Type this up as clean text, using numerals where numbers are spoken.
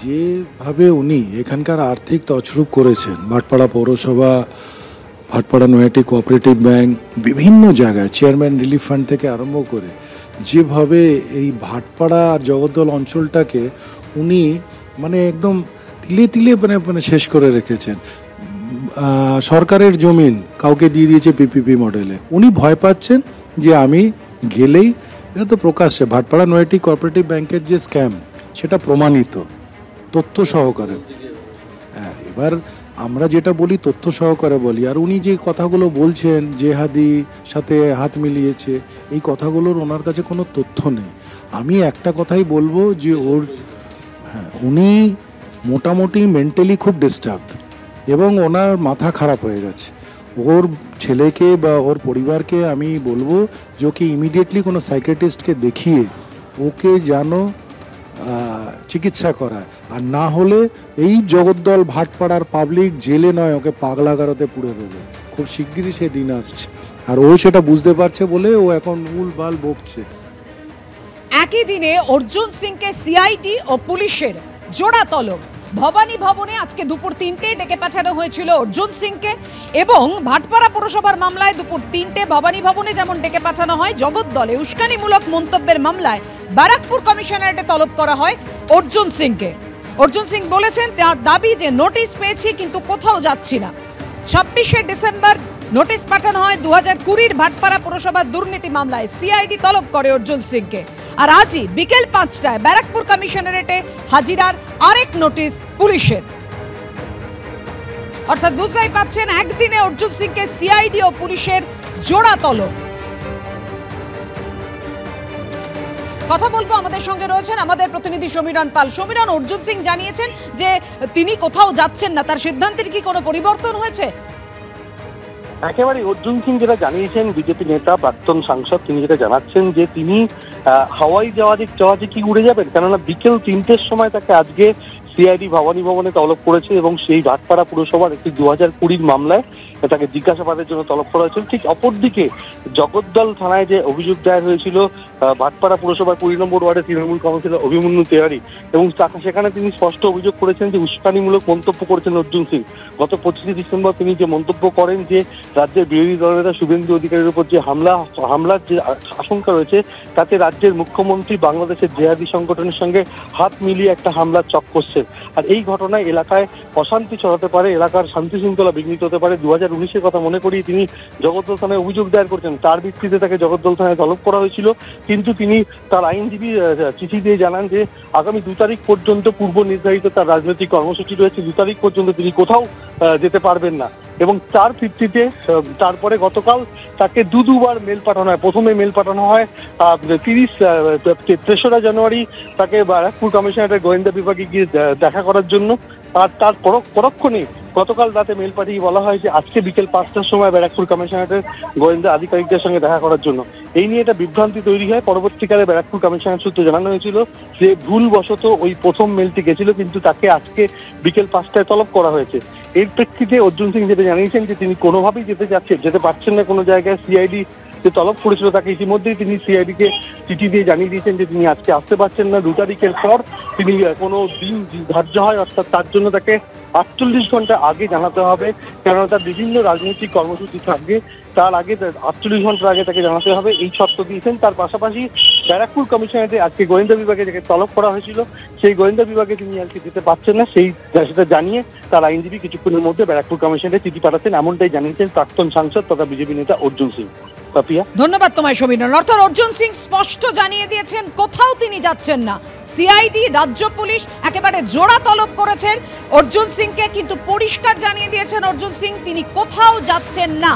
যেভাবে উনি এখানকার আর্থিক তছরূপ করেছেন, ভাটপাড়া পৌরসভা, ভাটপাড়া নয়াটি কোঅপারেটিভ ব্যাংক, বিভিন্ন জায়গায় চেয়ারম্যান রিলিফ ফান্ড থেকে আরম্ভ করে যেভাবে এই ভাটপাড়া আর জগদ্দল অঞ্চলটাকে উনি মানে একদম তিলে তিলে মানে শেষ করে রেখেছেন। সরকারের জমিন কাউকে দিয়ে দিয়েছে পিপিপি মডেলে। উনি ভয় পাচ্ছেন যে আমি গেলেই, এটা তো প্রকাশ্যে ভাটপাড়া নয়াটি কোঅপারেটিভ ব্যাংকের যে স্ক্যাম সেটা প্রমাণিত তথ্য সহকারে। হ্যাঁ, এবার আমরা যেটা বলি তথ্য সহকারে বলি, আর উনি যে কথাগুলো বলছেন জেহাদি সাথে হাত মিলিয়েছে, এই কথাগুলোর ওনার কাছে কোনো তথ্য নেই। আমি একটা কথাই বলবো যে উনি মোটামুটি মেন্টালি খুব ডিস্টার্বড এবং ওনার মাথা খারাপ হয়ে গেছে। ওর ছেলেকে বা ওর পরিবারকে আমি বলবো যে ওকে ইমিডিয়েটলি কোনো সাইকিয়াট্রিস্টকে দেখিয়ে ওকে যেন চিকিৎসা করায়, আর না হলে এই জগদ্দল ভাটপাড়ার পাবলিক জেলে নয়, ওকে পাগলাগারদে পুড়ে দেবে। খুব শিগগিরই সে দিন আসছে, আর ও সেটা বুঝতে পারছে বলে ও এখন উলবাল বকছে। একই দিনে অর্জুন সিংকে সিআইডি ও পুলিশের জোড়া তলব। ভবানী ভবনে আজকে দুপুর 3টে ডেকে পাঠানো হয়েছিল অর্জুন সিংকে, এবং ভাটপাড়া পৌরসভার মামলায় দুপুর 3টে ভবানী ভবনে যেমন ডেকে পাঠানো হয়, জগদ্দলে উস্কানিমূলক মন্তব্যের মামলায় ব্যারাকপুর কমিশনারেটে তলব করা হয় অর্জুন সিংকে। অর্জুন সিং বলেছেন তার দাবি যে নোটিশ পেয়েছি কিন্তু কোথাও যাচ্ছি না। 26শে ডিসেম্বর নোটিশ পাঠানো হয় 2020-র ভাটপাড়া পৌরসভার দুর্নীতি মামলায়। সিআইডি তলব করে অর্জুন সিংকে, আর আজই বিকেল 5টায় ব্যারাকপুর কমিশনারেটে হাজিরার আরেক নোটিশ পুলিশের। অর্থাৎ বুঝতেই পাচ্ছেন একদিনে অর্জুন সিংকে সিআইডি ও পুলিশের জোড়া তলব। কথা বলবো, আমাদের সঙ্গে রয়েছেন আমাদের প্রতিনিধি সমীরণ পাল। সমীরণ, অর্জুন সিং জানিয়েছেন যে তিনি কোথাও যাচ্ছেন না, তার সিদ্ধান্তের কি কোনো পরিবর্তন হয়েছে? একেবারে অর্জুন সিং যেটা জানিয়েছেন, বিজেপি নেতা প্রাক্তন সাংসদ, তিনি যেটা জানাচ্ছেন যে তিনি হাওয়াই জাহাজে কি উড়ে যাবেন, কেননা বিকেল 3টের সময় তাকে আজকে সিআইডি ভবানী ভবনে তলব করেছে এবং সেই ভাটপাড়া পুরসভার একটি 2020-র মামলায় তাকে জিজ্ঞাসাবাদের জন্য তলব করা হয়েছিল। ঠিক অপরদিকে জগদ্দল থানায় যে অভিযোগ দায়ের হয়েছিল ভাটপাড়া পুরসভার 20 নম্বর ওয়ার্ডের তৃণমূল কাউন্সিলর অভিমন্যু তেওয়ারি, এবং সেখানে তিনি স্পষ্ট অভিযোগ করেছেন যে উস্কানিমূলক মন্তব্য করেছেন অর্জুন সিং। গত 25শে ডিসেম্বর তিনি যে মন্তব্য করেন যে রাজ্যের বিরোধী দলনেতা শুভেন্দু অধিকারীর উপর যে হামলার যে আশঙ্কা রয়েছে, তাতে রাজ্যের মুখ্যমন্ত্রী বাংলাদেশের জেহাদি সংগঠনের সঙ্গে হাত মিলিয়ে একটা হামলার চক করছেন। আর এই ঘটনায় এলাকায় অশান্তি ছড়াতে পারে, এলাকার শান্তি শৃঙ্খলা বিঘ্নিত হতে পারে। 2019-এর কথা মনে করি তিনি জগদ্দল থানায় অভিযোগ দায়ের করেছেন, তার ভিত্তিতে তাকে জগদ্দল থানায় তলব করা হয়েছিল। কিন্তু তিনি তার আইনজীবী চিঠি দিয়ে জানান যে আগামী 2 তারিখ পর্যন্ত পূর্ব নির্ধারিত তার রাজনৈতিক কর্মসূচি রয়েছে, 2 তারিখ পর্যন্ত তিনি কোথাও যেতে পারবেন না। এবং তার ভিত্তিতে তারপরে গতকাল তাকে দুবার মেল পাঠানো হয়। প্রথমে মেল পাঠানো হয় 3রা জানুয়ারি তাকে ব্যারাকপুর কমিশনারেটের গোয়েন্দা বিভাগে গিয়ে দেখা করার জন্য, আর তার পরক্ষণে গতকাল রাতে মেল পাঠিয়ে বলা হয় যে আজকে বিকেল 5টার সময় ব্যারাকপুর কমিশনারেটের গোয়েন্দা আধিকারিকদের সঙ্গে দেখা করার জন্য। এই নিয়ে একটা বিভ্রান্তি তৈরি হয়। পরবর্তীকালে ব্যারাকপুর কমিশনার সূত্রে জানানো হয়েছিল যে ভুলবশত ওই প্রথম মেলটি গেছিল, কিন্তু তাকে আজকে বিকেল 5টায় তলব করা হয়েছে। এর প্রেক্ষিতে অর্জুন সিং যেটা জানিয়েছেন যে তিনি কোনোভাবেই যেতে পারছেন না কোনো জায়গায়। সিআইডি যে তলব করেছিল তাকে ইতিমধ্যেই তিনি সিআইডিকে চিঠি দিয়ে জানিয়ে দিয়েছেন যে তিনি আজকে আসতে পারছেন না। 2 তারিখের পর তিনি কোনো দিন ধার্য হয়, অর্থাৎ তার জন্য তাকে 48 ঘন্টা আগে জানাতে হবে, কেননা তার বিভিন্ন রাজনৈতিক কর্মসূচি থাকবে, তার আগে 48 ঘন্টার আগে তাকে জানাতে হবে, এই শর্ত দিয়েছেন। তার পাশাপাশি ব্যারাকপুর কমিশনারেটে আজকে গোয়েন্দা বিভাগে যাকে তলব করা হয়েছিল, সেই গোয়েন্দা বিভাগে তিনি আজকে যেতে পারছেন না, সেটা জানিয়ে তার আইনজীবী কিছুক্ষণের মধ্যে ব্যারাকপুর কমিশনারেটে চিঠি পাঠাচ্ছেন, এমনটাই জানিয়েছেন প্রাক্তন সাংসদ তথা বিজেপি নেতা অর্জুন সিং। ধন্যবাদ তোমায় সমীরণ। অর্থাৎ অর্জুন সিং স্পষ্ট জানিয়ে দিয়েছেন কোথাও তিনি যাচ্ছেন না। সিআইডি, রাজ্য পুলিশ একেবারে জোড়া তলব করেছেন অর্জুন সিংকে, কিন্তু পরিষ্কার জানিয়ে দিয়েছেন অর্জুন সিং তিনি কোথাও যাচ্ছেন না।